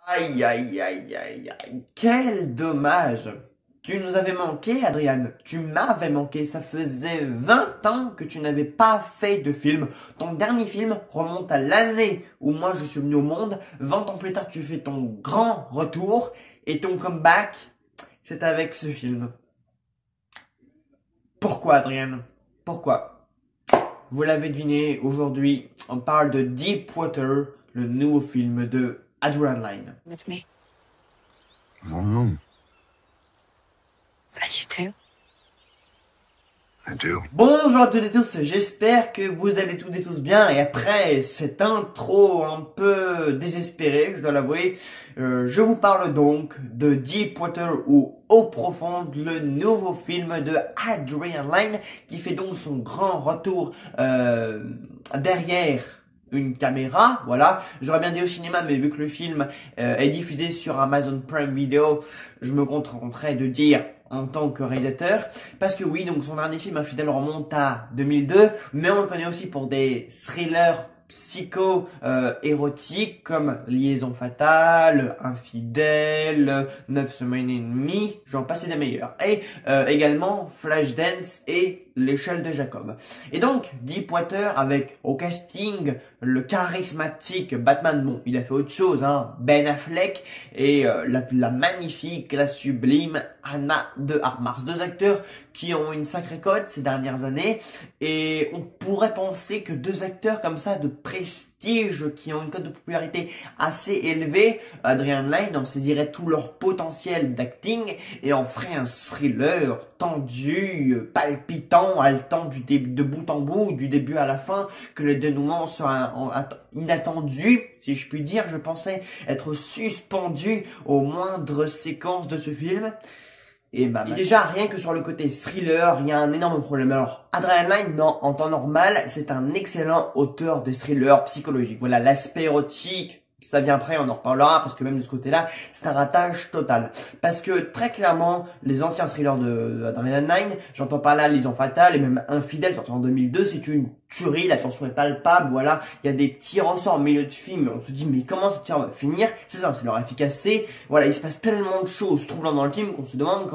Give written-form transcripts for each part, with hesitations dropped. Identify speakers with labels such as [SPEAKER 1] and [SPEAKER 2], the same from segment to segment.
[SPEAKER 1] Aïe, aïe, aïe, aïe, aïe, quel dommage. Tu nous avais manqué, Adrien. Tu m'avais manqué. Ça faisait 20 ans que tu n'avais pas fait de film. Ton dernier film remonte à l'année où moi je suis venu au monde. 20 ans plus tard, tu fais ton grand retour. Et ton comeback, c'est avec ce film. Pourquoi, Adrien? Pourquoi? Vous l'avez deviné, aujourd'hui, on parle de Deepwater, le nouveau film de Adrian Lyne.
[SPEAKER 2] With me.
[SPEAKER 3] No, no,
[SPEAKER 2] But you too.
[SPEAKER 3] I do.
[SPEAKER 1] Bonjour à toutes et tous, j'espère que vous allez toutes et tous bien. Et après cette intro un peu désespérée, je dois l'avouer, je vous parle donc de Deepwater ou Eau profonde, le nouveau film de Adrian Lyne qui fait donc son grand retour derrière une caméra, voilà. J'aurais bien dit au cinéma, mais vu que le film est diffusé sur Amazon Prime Video, je me contenterai de dire en tant que réalisateur, parce que oui, donc son dernier film Infidèle remonte à 2002, mais on le connaît aussi pour des thrillers érotiques comme Liaison fatale, Infidèle, 9 semaines et demie, j'en passe des meilleurs. Et également Flashdance et L'échelle de Jacob. Et donc, Deepwater avec au casting le charismatique Batman, bon, il a fait autre chose, hein, Ben Affleck et la magnifique, la sublime Anna de Armas. Deux acteurs qui ont une sacrée cote ces dernières années et on pourrait penser que deux acteurs comme ça de prestige qui ont une cote de popularité assez élevée, Adrian Lyne en saisirait tout leur potentiel d'acting et en ferait un thriller tendu, palpitant, haletant de bout en bout, du début à la fin, que le dénouement soit inattendu, si je puis dire. Je pensais être suspendu aux moindres séquences de ce film. Et déjà, rien que sur le côté thriller, il y a un énorme problème. Alors, Adrian Lyne, non, en temps normal, c'est un excellent auteur de thriller psychologique. Voilà, l'aspect érotique, ça vient après, on en reparlera, parce que même de ce côté-là, c'est un ratage total. Parce que, très clairement, les anciens thrillers d'Adrian Lyne, j'entends par là Liaison fatale et même Infidèle, sorti en 2002, c'est une tuerie, la tension est palpable, voilà, il y a des petits ressorts au milieu de film, on se dit, mais comment cette histoire va finir? C'est un thriller efficace, voilà, il se passe tellement de choses troublantes dans le film qu'on se demande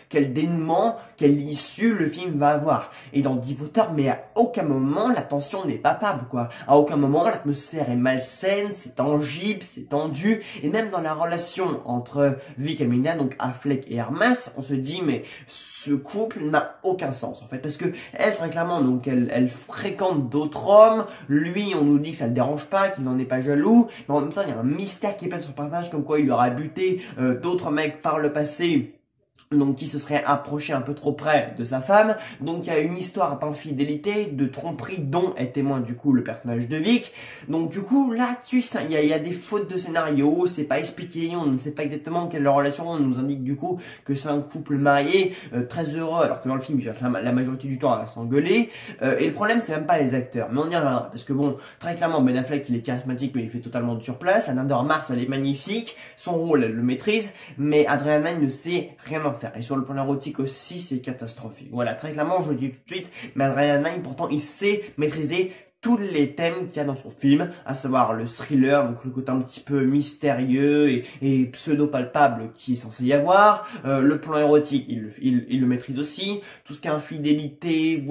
[SPEAKER 1] quel dénouement, quelle issue le film va avoir. Et dans Deepwater, mais à aucun moment, la tension n'est palpable, quoi. À aucun moment, l'atmosphère est malsaine, c'est tangible, c'est tendu, et même dans la relation entre Vic et Mina, donc Affleck et Armas, on se dit, mais ce couple n'a aucun sens, en fait, parce que elle, très clairement, donc, elle fréquente d'autres hommes, lui, on nous dit que ça le dérange pas, qu'il n'en est pas jaloux, mais en même temps, il y a un mystère qui pèse sur le personnage, comme quoi il aura buté d'autres mecs par le passé, donc qui se serait approché un peu trop près de sa femme. Donc il y a une histoire d'infidélité, de tromperie dont est témoin du coup le personnage de Vic. Donc du coup là-dessus il y a des fautes de scénario, c'est pas expliqué, on ne sait pas exactement quelle est leur relation, on nous indique du coup que c'est un couple marié, très heureux, alors que dans le film ils passent la majorité du temps à s'engueuler. Et le problème c'est même pas les acteurs, mais on y reviendra, parce que bon, très clairement Ben Affleck il est charismatique mais il fait totalement de surplace, Anna de Armas elle est magnifique, son rôle elle le maîtrise, mais Adrian Lyne ne sait rien en faire. Et sur le plan érotique aussi, c'est catastrophique. Voilà, très clairement, je le dis tout de suite, mais Adrian Lyne, pourtant, il sait maîtriser tous les thèmes qu'il y a dans son film, à savoir le thriller, donc le côté un petit peu mystérieux et pseudo-palpable qui est censé y avoir, le plan érotique, il le maîtrise aussi, tout ce qui est infidélité,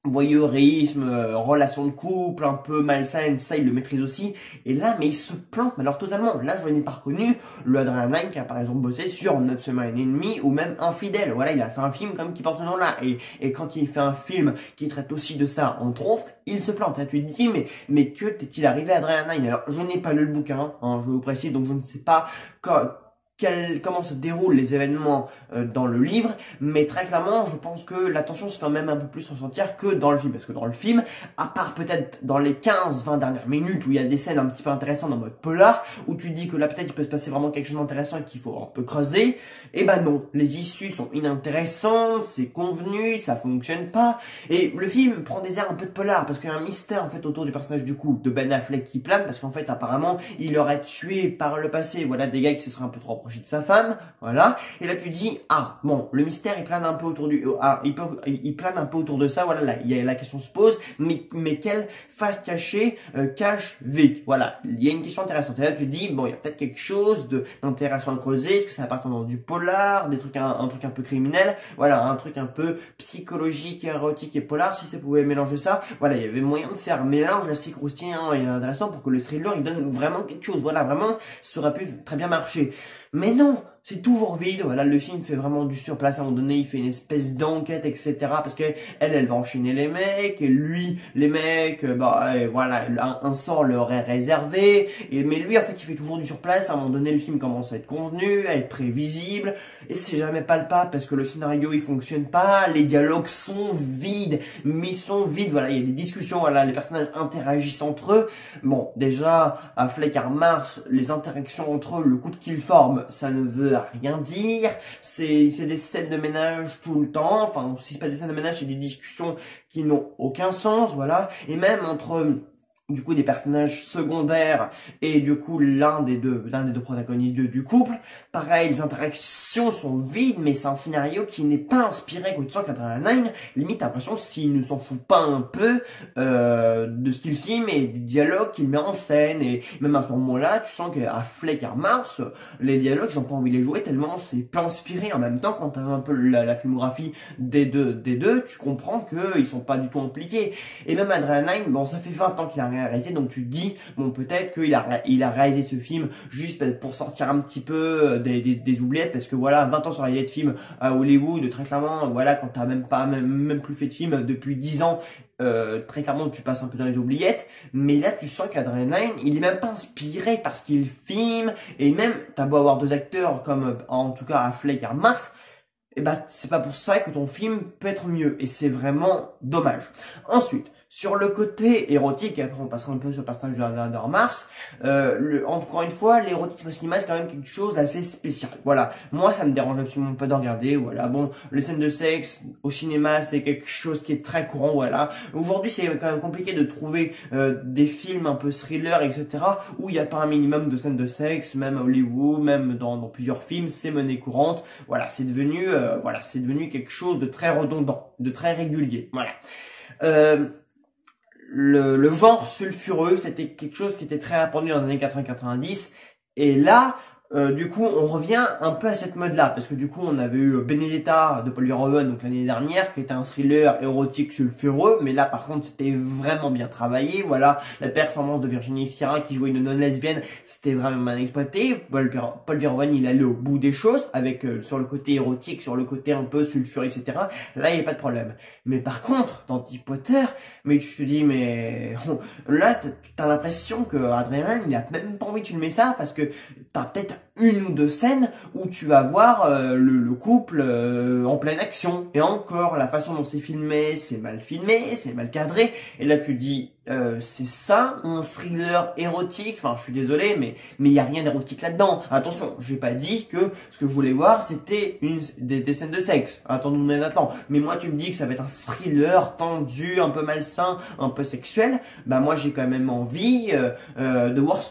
[SPEAKER 1] voyeurisme, relation de couple, un peu malsaine, ça il le maîtrise aussi. Et là, mais il se plante, mais alors totalement. Là, je n'ai pas reconnu le Adrian Lyne qui a par exemple bossé sur 9 semaines et demie ou même Infidèle. Voilà, il a fait un film comme qui porte ce nom-là. Et quand il fait un film qui traite aussi de ça, entre autres, il se plante. Là, tu te dis, mais que t'est-il arrivé à Adrian Lyne? Alors, je n'ai pas lu le bouquin, hein, je vous précise, donc je ne sais pas comment se déroulent les événements dans le livre, mais très clairement, je pense que la tension se fait même un peu plus ressentir que dans le film, parce que dans le film, à part peut-être dans les 15-20 dernières minutes où il y a des scènes un petit peu intéressantes en mode polar, où tu te dis que là peut-être il peut se passer vraiment quelque chose d'intéressant et qu'il faut un peu creuser, et ben non, les issues sont inintéressantes, c'est convenu, ça fonctionne pas, et le film prend des airs un peu de polar, parce qu'il y a un mystère en fait autour du personnage du coup de Ben Affleck qui plane, parce qu'en fait apparemment il aurait tué par le passé, voilà, des gars qui se seraient un peu trop rapprocher de sa femme, voilà. Et là tu dis, ah, bon, le mystère il plane un peu autour il plane un peu autour de ça, voilà, là, la question se pose, mais quelle face cachée cache Vic? Voilà, il y a une question intéressante. Et là tu te dis, bon, il y a peut-être quelque chose d'intéressant à creuser, est-ce que ça appartient dans du polar, des trucs, un truc un peu criminel, voilà, un truc un peu psychologique, érotique et polar, si ça pouvait mélanger ça, voilà, il y avait moyen de faire un mélange assez croustillant et intéressant pour que le thriller il donne vraiment quelque chose, voilà, vraiment, ça aurait pu très bien marcher. Mais non, c'est toujours vide, voilà, le film fait vraiment du surplace, à un moment donné, il fait une espèce d'enquête, etc., parce que elle va enchaîner les mecs, et lui, les mecs, voilà, un sort leur est réservé, mais lui, en fait, il fait toujours du surplace, à un moment donné, le film commence à être convenu, à être prévisible, et c'est jamais palpable, parce que le scénario, il fonctionne pas, les dialogues sont vides, mais ils sont vides, voilà, il y a des discussions, voilà, les personnages interagissent entre eux, bon, déjà, à Fleck à Mars, les interactions entre eux, le couple qu'ils forment, ça ne veut rien dire, c'est des scènes de ménage tout le temps, enfin, si c'est pas des scènes de ménage, c'est des discussions qui n'ont aucun sens, voilà, et même entre du coup des personnages secondaires et du coup l'un des deux protagonistes du couple, pareil, les interactions sont vides, mais c'est un scénario qui n'est pas inspiré, quoi. Tu sens qu'Adrenaline, limite t'as l'impression s'il ne s'en fout pas un peu de ce qu'il filme et des dialogues qu'il met en scène, et même à ce moment-là tu sens qu'à Fleck à Mars, les dialogues ils ont pas envie de les jouer tellement c'est pas inspiré. En même temps, quand t'as un peu la filmographie des deux, tu comprends que ils sont pas du tout impliqués. Et même Adrenaline, bon, ça fait 20 ans qu'il a réalisé, donc tu te dis, bon, peut-être qu'il a réalisé ce film juste pour sortir un petit peu des oubliettes, parce que voilà, 20 ans sur réaliser de films à Hollywood, très clairement, voilà, quand t'as même plus fait de film depuis 10 ans, très clairement, tu passes un peu dans les oubliettes, mais là, tu sens qu'Adrenaline, il est même pas inspiré par ce qu'il filme, et même, t'as beau avoir deux acteurs comme, en tout cas, Affleck et Mars, et bah, c'est pas pour ça que ton film peut être mieux, et c'est vraiment dommage. Ensuite, sur le côté érotique, et après on passera un peu sur le personnage de Mars, encore une fois, l'érotisme au cinéma c'est quand même quelque chose d'assez spécial. Voilà, moi ça me dérange absolument pas de regarder, voilà, bon, les scènes de sexe au cinéma c'est quelque chose qui est très courant, voilà. Aujourd'hui c'est quand même compliqué de trouver des films un peu thriller, etc., où il n'y a pas un minimum de scènes de sexe, même à Hollywood, même dans plusieurs films, c'est monnaie courante, voilà, c'est devenu quelque chose de très redondant, de très régulier, voilà. Le genre sulfureux, c'était quelque chose qui était très répandu dans les années 80-90, et là, du coup, on revient un peu à cette mode-là, parce que du coup, on avait eu Benedetta de Paul Verhoeven, donc l'année dernière, qui était un thriller érotique sulfureux, mais là, par contre, c'était vraiment bien travaillé, voilà, la performance de Virginie Fira, qui jouait une non-lesbienne, c'était vraiment bien exploité, Paul Verhoeven, il allait au bout des choses, avec, sur le côté érotique, sur le côté un peu sulfureux, etc., là, il n'y a pas de problème. Mais par contre, dans Harry Potter, mais tu te dis, mais, là, t'as l'impression que Adrien, il a même pas envie de filmer ça, parce que t'as peut-être une ou deux scènes où tu vas voir le couple en pleine action, et encore la façon dont c'est filmé, c'est mal cadré, et là tu dis c'est ça un thriller érotique, enfin je suis désolé mais il y a rien d'érotique là-dedans. Attention, j'ai pas dit que ce que je voulais voir c'était des scènes de sexe, attendons maintenant, mais moi tu me dis que ça va être un thriller tendu, un peu malsain, un peu sexuel, bah moi j'ai quand même envie de voir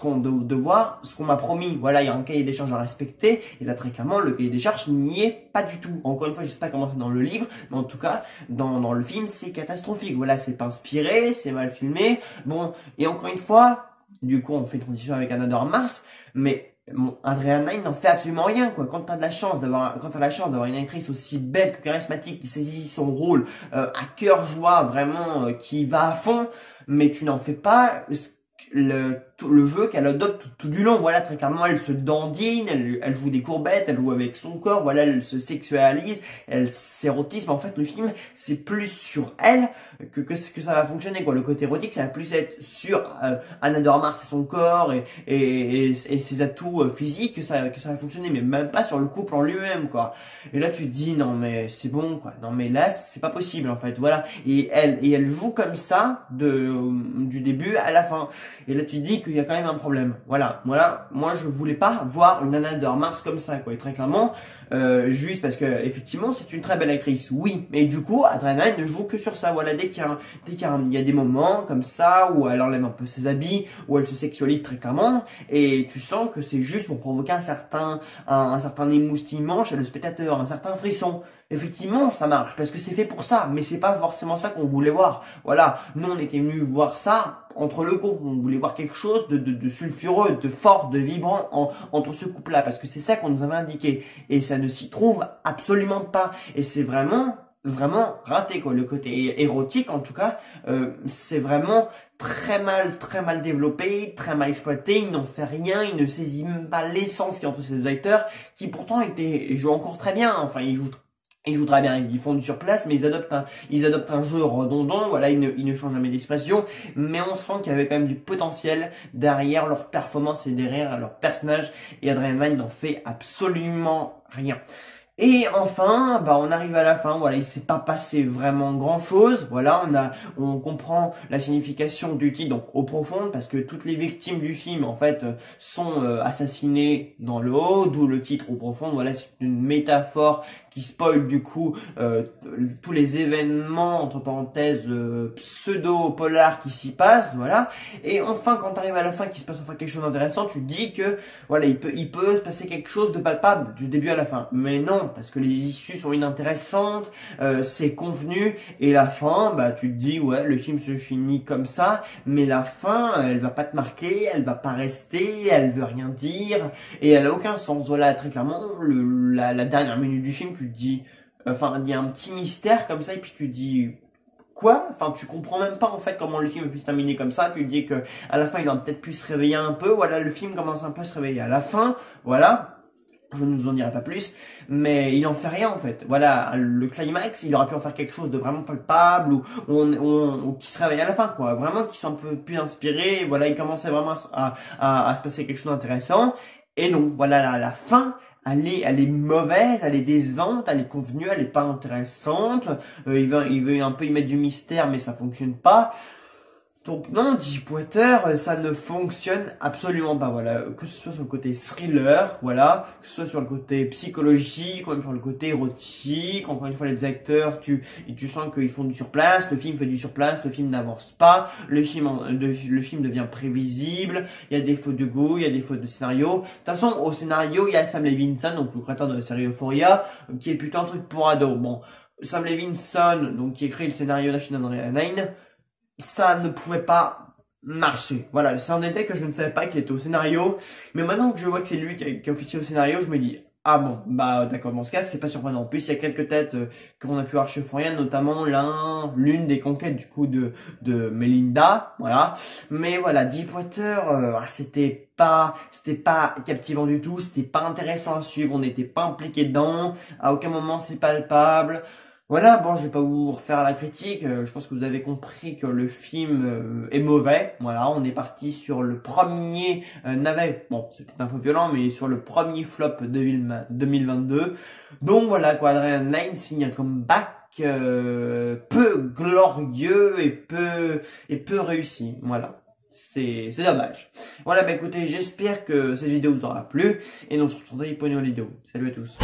[SPEAKER 1] ce qu'on m'a promis. Voilà, il y a un cahier des charges à respecter, et là très clairement le cahier des charges n'y est pas du tout. Encore une fois, je sais pas comment c'est dans le livre, mais en tout cas dans le film c'est catastrophique. Voilà, c'est pas inspiré, c'est mal filmé. Bon, et encore une fois, du coup on fait une transition avec Another Mars, mais bon, Adriana il n'en fait absolument rien, quoi. Quand t'as la chance d'avoir une actrice aussi belle que charismatique, qui saisit son rôle à cœur joie, vraiment, qui va à fond, mais tu n'en fais pas le jeu qu'elle adopte tout du long. Voilà, très clairement, elle se dandine, elle joue des courbettes, elle joue avec son corps, voilà, elle se sexualise, elle s'érotisme. En fait, le film, c'est plus sur elle que ça va fonctionner, quoi. Le côté érotique, ça va plus être sur Anna de Armas et son corps et ses atouts physiques que ça va fonctionner, mais même pas sur le couple en lui-même, quoi. Et là, tu te dis, non, mais c'est bon, quoi. Non, mais là, c'est pas possible, en fait. Voilà. Et elle joue comme ça du début à la fin. Et là, tu te dis qu'il y a quand même un problème. Voilà, moi, je voulais pas voir une Ana de Armas comme ça, quoi. Et très clairement, juste parce que, effectivement, c'est une très belle actrice, oui. Mais du coup, Adriana ne joue que sur ça. Voilà, dès qu'il y a des moments comme ça, où elle enlève un peu ses habits, où elle se sexualise très clairement, et tu sens que c'est juste pour provoquer un certain émoustillement chez le spectateur, un certain frisson. Effectivement, ça marche, parce que c'est fait pour ça, mais c'est pas forcément ça qu'on voulait voir. Voilà, nous on était venus voir ça entre le groupe, on voulait voir quelque chose de sulfureux, de fort, de vibrant entre ce couple-là, parce que c'est ça qu'on nous avait indiqué, et ça ne s'y trouve absolument pas, et c'est vraiment raté, quoi. Le côté érotique, en tout cas, c'est vraiment très mal développé, très mal exploité. Ils n'en fait rien, ils ne saisissent même pas l'essence qui est entre ces deux acteurs, qui pourtant jouent encore très bien. Enfin, ils jouent très bien, ils font du surplace, mais ils adoptent un jeu redondant. Voilà, ils ne changent jamais d'expression, mais on sent qu'il y avait quand même du potentiel derrière leur performance et derrière leur personnage. Et Adrian Lyne n'en fait absolument rien. Et enfin, on arrive à la fin, voilà, il s'est pas passé vraiment grand chose, voilà, on comprend la signification du titre, donc Eau profonde, parce que toutes les victimes du film, en fait, sont assassinées dans l'eau, d'où le titre Eau profonde, voilà, c'est une métaphore qui spoil du coup tous les événements, entre parenthèses, pseudo-polars qui s'y passent, voilà, et enfin, quand t'arrives à la fin, qu'il se passe enfin quelque chose d'intéressant, tu te dis que, voilà, il peut se passer quelque chose de palpable du début à la fin, mais non, parce que les issues sont inintéressantes, c'est convenu, et la fin, tu te dis, ouais, le film se finit comme ça, mais la fin, elle va pas te marquer, elle va pas rester, elle veut rien dire, et elle a aucun sens. Voilà, très clairement, la dernière minute du film, tu te dis, enfin, il y a un petit mystère comme ça, et puis tu te dis, quoi? Enfin, tu comprends même pas en fait comment le film peut se terminer comme ça. Tu te dis que à la fin, il aurait peut-être pu se réveiller un peu. Voilà, le film commence un peu à se réveiller à la fin. Voilà. Je ne vous en dirai pas plus, mais il en fait rien en fait. Voilà, le climax, il aurait pu en faire quelque chose de vraiment palpable ou qui se réveille à la fin, quoi. Vraiment, qui sont un peu plus inspirés. Voilà, il commençait vraiment à se passer quelque chose d'intéressant. Et donc, voilà, la fin, elle est mauvaise, elle est décevante, elle est convenue, elle est pas intéressante. Il veut un peu y mettre du mystère, mais ça fonctionne pas. Donc non, Deepwater, ça ne fonctionne absolument pas, voilà, que ce soit sur le côté thriller, voilà, que ce soit sur le côté psychologique, ou même sur le côté érotique, encore une fois les acteurs, tu sens qu'ils font du surplace, le film fait du surplace, le film n'avance pas, le film devient prévisible, il y a des fautes de goût, il y a des fautes de scénario. De toute façon, au scénario, il y a Sam Levinson, donc le créateur de la série Euphoria, qui est plutôt un truc pour ados. Bon, Sam Levinson, donc qui écrit le scénario d'Adrian Lyne, ça ne pouvait pas marcher. Voilà, c'est un détail que je ne savais pas qu'il était au scénario, mais maintenant que je vois que c'est lui qui a officié au scénario, je me dis, ah bon, d'accord, dans ce cas, c'est pas surprenant. En plus, il y a quelques têtes qu'on a pu voir chez Euphoria, notamment l'une des conquêtes du coup de Melinda, voilà. Mais voilà, Deepwater, c'était pas captivant du tout, c'était pas intéressant à suivre, on n'était pas impliqué dedans, à aucun moment c'est palpable. Voilà, bon, je vais pas vous refaire la critique, je pense que vous avez compris que le film est mauvais. Voilà, on est parti sur le premier navet, bon, c'est peut-être un peu violent, mais sur le premier flop 2022. Donc voilà, quoi, Adrian Lyne signe un comeback peu glorieux et peu réussi. Voilà. C'est dommage. Voilà, écoutez, j'espère que cette vidéo vous aura plu, et on se retrouve pour une nouvelle vidéo. Salut à tous.